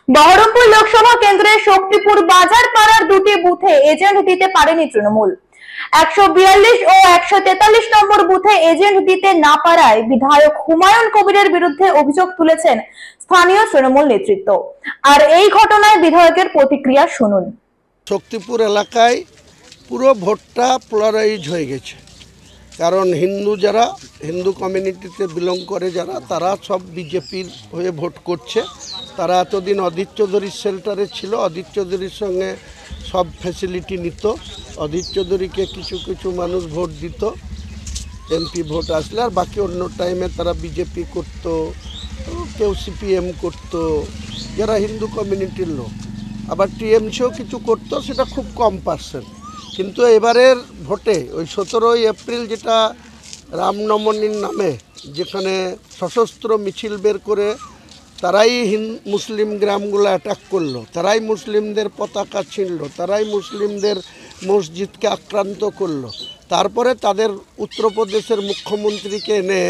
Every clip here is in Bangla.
বহরমপুর লোকসভা কেন্দ্রের শক্তিপুর বাজার পাড়ার দুটি বুথে এজেন্ট দিতে পারেনি তৃণমূল। 142 ও 143 নম্বর বুথে এজেন্ট দিতে না পারায় বিধায়ক হুমায়ুন কবিরের বিরুদ্ধে অভিযোগ তুলেছেন স্থানীয় তৃণমূল নেতৃত্ব। আর এই ঘটনায় বিধায়কের প্রতিক্রিয়া শুনুন। শক্তিপুর এলাকায় পুরো ভোটটা পোলারাইজ হয়ে গেছে, কারণ হিন্দু কমিউনিটিতে বিলং করে যারা, তারা সব বিজেপির হয়ে ভোট করছে। তারা এতদিন অধীর চৌধুরীর শেল্টারে ছিল, অধীর চৌধুরীর সঙ্গে সব ফ্যাসিলিটি নিত, অধীর চৌধুরীকে কিছু কিছু মানুষ ভোট দিত এমপি ভোট আসলে, আর বাকি অন্য টাইমে তারা বিজেপি করত, কেউ সিপিএম করত, যারা হিন্দু কমিউনিটির লোক। আবার টিএমসিও কিছু করত, সেটা খুব কম পার্সেন্ট। কিন্তু এবারের ভোটে ওই 17 এপ্রিল যেটা রামনবমীর নামে যেখানে সশস্ত্র মিছিল বের করে তারাই মুসলিম গ্রামগুলো অ্যাটাক করলো, তারাই মুসলিমদের পতাকা ছিনল, তারাই মুসলিমদের মসজিদকে আক্রান্ত করলো। তারপরে তাদের উত্তরপ্রদেশের মুখ্যমন্ত্রীকে এনে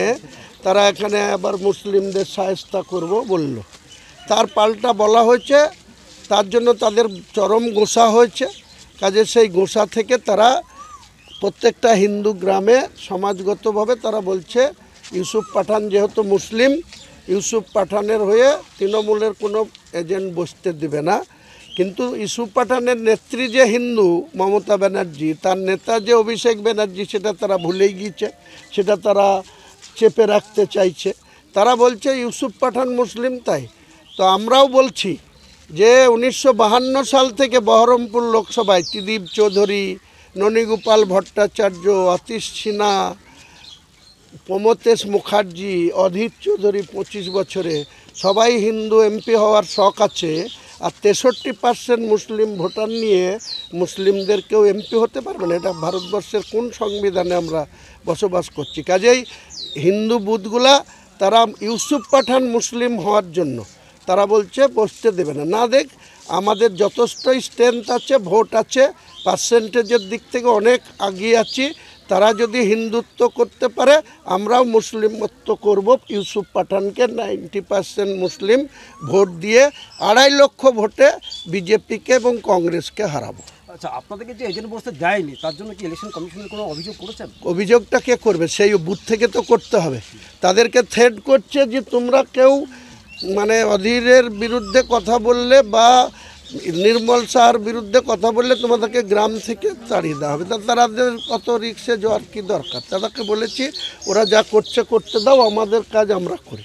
তারা এখানে আবার মুসলিমদের শায়েস্তা করব বলল। তার পাল্টা বলা হয়েছে, তার জন্য তাদের চরম গোসা হয়েছে। কাজে সেই গোসা থেকে তারা প্রত্যেকটা হিন্দু গ্রামে সমাজগতভাবে তারা বলছে ইউসুফ পাঠান যেহেতু মুসলিম, ইউসুফ পাঠানের হয়ে তৃণমূলের কোনো এজেন্ট বসতে দেবে না। কিন্তু ইউসুফ পাঠানের নেত্রী যে হিন্দু মমতা ব্যানার্জি, তার নেতা যে অভিষেক ব্যানার্জি, সেটা তারা ভুলেই গিয়েছে, সেটা তারা চেপে রাখতে চাইছে। তারা বলছে ইউসুফ পাঠান মুসলিম। তাই তো আমরাও বলছি যে 1952 সাল থেকে বহরমপুর লোকসভায় ত্রিদীপ চৌধুরী, ননীগোপাল ভট্টাচার্য, অতীশ সিনহা, প্রমথেশ মুখার্জি, অধীর চৌধুরী 25 বছরে সবাই হিন্দু এমপি হওয়ার শখ আছে। আর 63% মুসলিম ভোটার নিয়ে মুসলিমদের কেউ এমপি হতে পারবে না। এটা ভারতবর্ষের কোন সংবিধানে আমরা বসবাস করছি? কাজেই হিন্দু বুথগুলা তারা ইউসুফ পাঠান মুসলিম হওয়ার জন্য তারা বলছে বসতে দেবে না। না দেখ, আমাদের যথেষ্ট স্ট্রেংথ আছে, ভোট আছে, পার্সেন্টেজের দিক থেকে অনেক এগিয়ে আছি। তারা যদি হিন্দুত্ব করতে পারে, আমরাও মুসলিমত্ব করব। ইউসুফ পাঠানকে 90% মুসলিম ভোট দিয়ে 2.5 লক্ষ ভোটে বিজেপিকে এবং কংগ্রেসকে হারাবো। আচ্ছা, আপনাদেরকে যে এজেন্ট বসতে দেয়নি, তার জন্য কি ইলেকশন কমিশনের কোনো অভিযোগ করেছেন? অভিযোগটা কে করবে? সেই বুথ থেকে তো করতে হবে। তাদেরকে থ্রেট করছে যে তোমরা কেউ অধীরের বিরুদ্ধে কথা বললে বা নির্মল শাহর বিরুদ্ধে কথা বললে তোমাদেরকে গ্রাম থেকে তাড়িয়ে দেওয়া হবে। তাদের কত রিক্সে যাওয়ার কি দরকার? তাদেরকে বলেছি ওরা যা করছে করতে দাও, আমাদের কাজ আমরা করি।